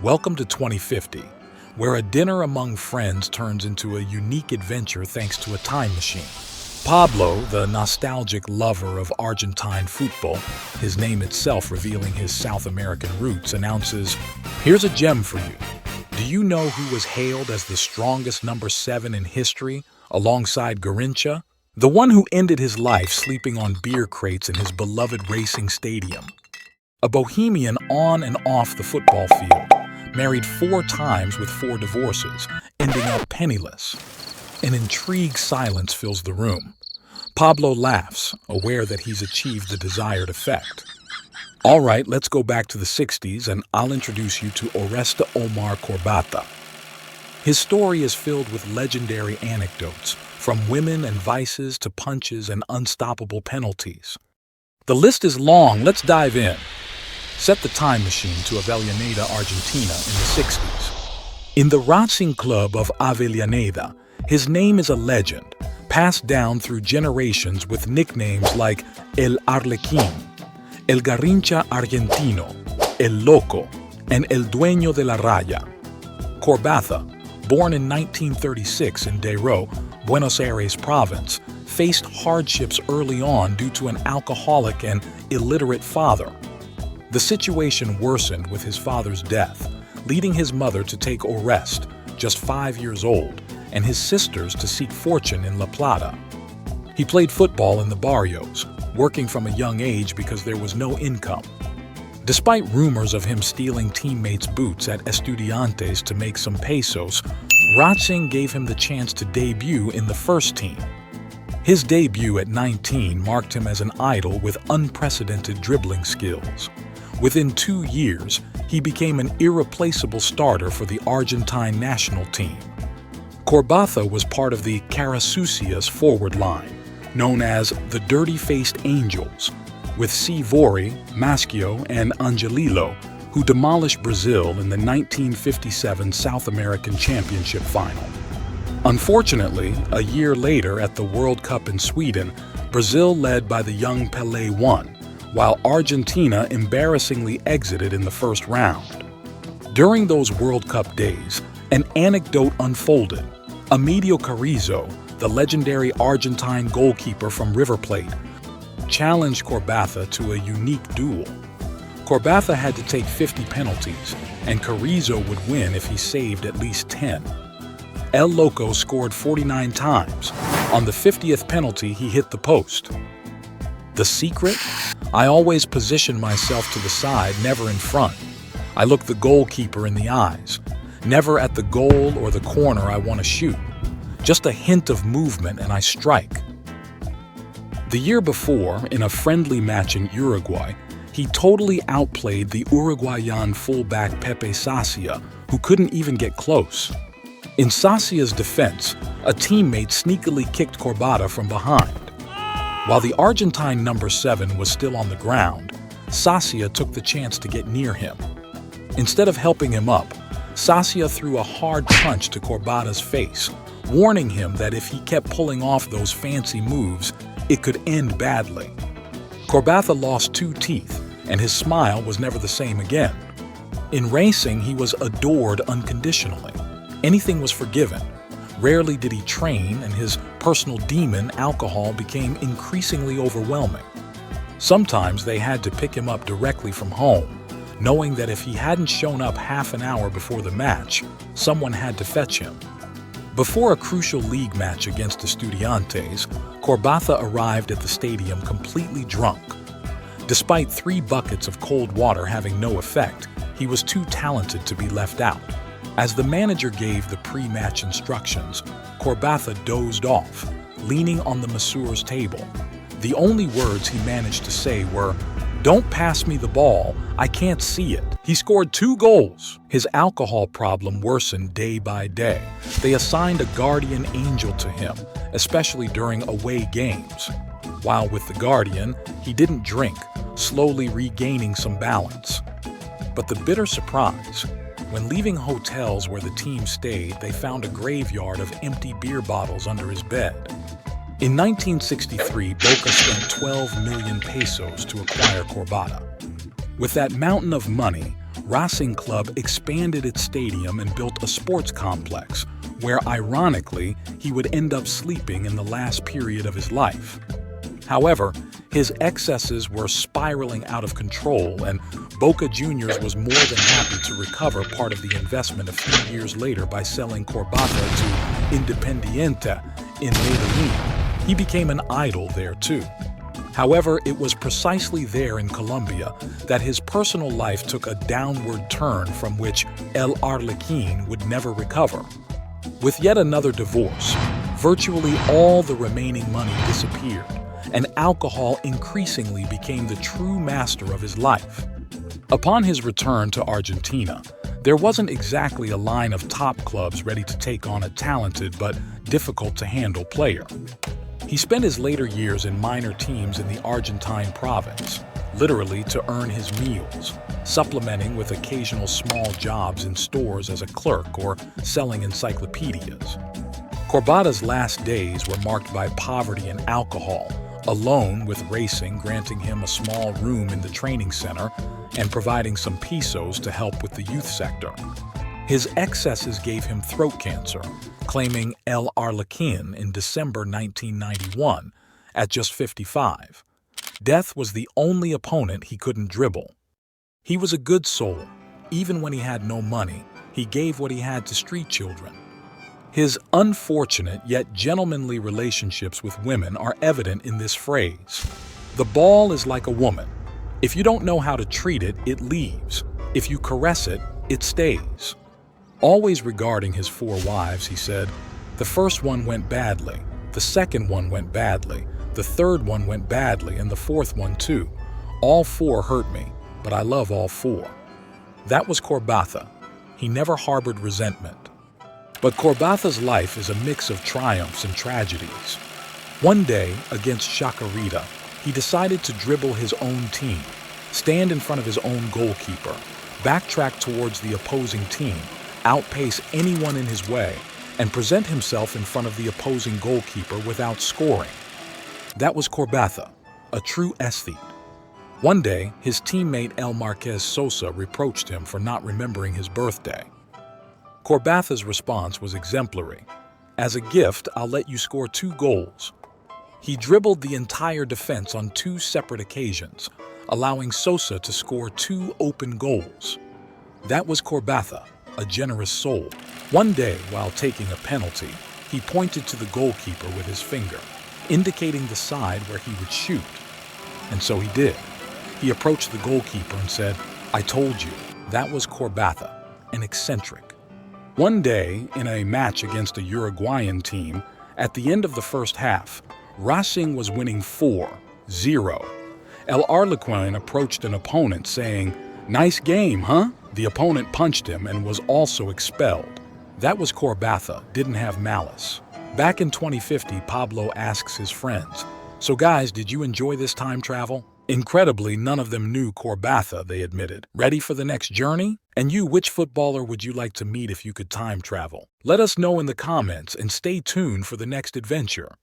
Welcome to 2050, where a dinner among friends turns into a unique adventure thanks to a time machine. Pablo, the nostalgic lover of Argentine football, his name itself revealing his South American roots, announces, "Here's a gem for you. Do you know who was hailed as the strongest number 7 in history, alongside Garrincha? The one who ended his life sleeping on beer crates in his beloved racing stadium. A bohemian on and off the football field, married 4 times with 4 divorces, ending up penniless. An intrigued silence fills the room. Pablo laughs, aware that he's achieved the desired effect. All right, let's go back to the 60s and I'll introduce you to Oreste Omar Corbatta. His story is filled with legendary anecdotes, from women and vices to punches and unstoppable penalties. The list is long, let's dive in. Set the time machine to Avellaneda, Argentina in the 60s. In the Racing Club of Avellaneda, his name is a legend, passed down through generations with nicknames like El Arlequín, El Garrincha Argentino, El Loco, and El Dueño de la Raya. Corbatta, born in 1936 in Devoid, Buenos Aires province, faced hardships early on due to an alcoholic and illiterate father. The situation worsened with his father's death, leading his mother to take Oreste, just 5 years old, and his sisters to seek fortune in La Plata. He played football in the barrios, working from a young age because there was no income. Despite rumors of him stealing teammates' boots at Estudiantes to make some pesos, Racing gave him the chance to debut in the first team. His debut at 19 marked him as an idol with unprecedented dribbling skills. Within 2 years, he became an irreplaceable starter for the Argentine national team. Corbatta was part of the Carasucias forward line, known as the Dirty-Faced Angels, with Sivori, Maschio, and Angelillo, who demolished Brazil in the 1957 South American Championship final. Unfortunately, a year later at the World Cup in Sweden, Brazil led by the young Pelé won, while Argentina embarrassingly exited in the first round. During those World Cup days, an anecdote unfolded. Emilio Carrizo, the legendary Argentine goalkeeper from River Plate, challenged Corbatta to a unique duel. Corbatta had to take 50 penalties, and Carrizo would win if he saved at least 10. El Loco scored 49 times. On the 50th penalty, he hit the post. The secret? I always position myself to the side, never in front. I look the goalkeeper in the eyes, never at the goal or the corner I want to shoot. Just a hint of movement and I strike. The year before, in a friendly match in Uruguay, he totally outplayed the Uruguayan fullback Pepe Sacia, who couldn't even get close. In Sacia's defense, a teammate sneakily kicked Corbatta from behind. While the Argentine number 7 was still on the ground, Sacia took the chance to get near him. Instead of helping him up, Sacia threw a hard punch to Corbatta's face, warning him that if he kept pulling off those fancy moves, it could end badly. Corbatta lost 2 teeth, and his smile was never the same again. In racing, he was adored unconditionally. Anything was forgiven. Rarely did he train, and his personal demon, alcohol, became increasingly overwhelming. Sometimes they had to pick him up directly from home, knowing that if he hadn't shown up half an hour before the match, someone had to fetch him. Before a crucial league match against Estudiantes, Corbatta arrived at the stadium completely drunk. Despite 3 buckets of cold water having no effect, he was too talented to be left out. As the manager gave the pre-match instructions, Corbatta dozed off, leaning on the masseur's table. The only words he managed to say were, "Don't pass me the ball, I can't see it." He scored 2 goals. His alcohol problem worsened day by day. They assigned a guardian angel to him, especially during away games. While with the guardian, he didn't drink, slowly regaining some balance. But the bitter surprise, when leaving hotels where the team stayed, they found a graveyard of empty beer bottles under his bed. In 1963, Boca spent 12 million pesos to acquire Corbatta. With that mountain of money, Racing Club expanded its stadium and built a sports complex, where ironically, he would end up sleeping in the last period of his life. However, his excesses were spiraling out of control, and Boca Juniors was more than happy to recover part of the investment a few years later by selling Corbatta to Independiente in Medellin. He became an idol there too. However, it was precisely there in Colombia that his personal life took a downward turn from which El Arlequín would never recover. With yet another divorce, virtually all the remaining money disappeared, and alcohol increasingly became the true master of his life. Upon his return to Argentina, there wasn't exactly a line of top clubs ready to take on a talented but difficult-to-handle player. He spent his later years in minor teams in the Argentine province, literally to earn his meals, supplementing with occasional small jobs in stores as a clerk or selling encyclopedias. Corbatta's last days were marked by poverty and alcohol, alone with racing granting him a small room in the training center and providing some pesos to help with the youth sector. His excesses gave him throat cancer, claiming El Arlequín in December 1991 at just 55. Death was the only opponent he couldn't dribble. He was a good soul. Even when he had no money, he gave what he had to street children. His unfortunate yet gentlemanly relationships with women are evident in this phrase. The ball is like a woman. If you don't know how to treat it, it leaves. If you caress it, it stays. Always regarding his 4 wives, he said, "The first one went badly, the second one went badly, the third one went badly, and the fourth one too. All 4 hurt me, but I love all 4. That was Corbatta. He never harbored resentment. But Corbatta's life is a mix of triumphs and tragedies. One day, against Chacarita, he decided to dribble his own team, stand in front of his own goalkeeper, backtrack towards the opposing team, outpace anyone in his way, and present himself in front of the opposing goalkeeper without scoring. That was Corbatta, a true aesthete. One day, his teammate El Marquez Sosa reproached him for not remembering his birthday. Corbatta's response was exemplary. "As a gift, I'll let you score 2 goals." He dribbled the entire defense on 2 separate occasions, allowing Sosa to score 2 open goals. That was Corbatta, a generous soul. One day, while taking a penalty, he pointed to the goalkeeper with his finger, indicating the side where he would shoot. And so he did. He approached the goalkeeper and said, "I told you." That was Corbatta, an eccentric. One day, in a match against a Uruguayan team, at the end of the first half, Racing was winning 4-0. El Arlequín approached an opponent saying, "Nice game, huh?" The opponent punched him and was also expelled. That was Corbatta, didn't have malice. Back in 2050, Pablo asks his friends, "So guys, did you enjoy this time travel?" Incredibly, none of them knew Corbatta, they admitted. Ready for the next journey? And you, which footballer would you like to meet if you could time travel? Let us know in the comments and stay tuned for the next adventure.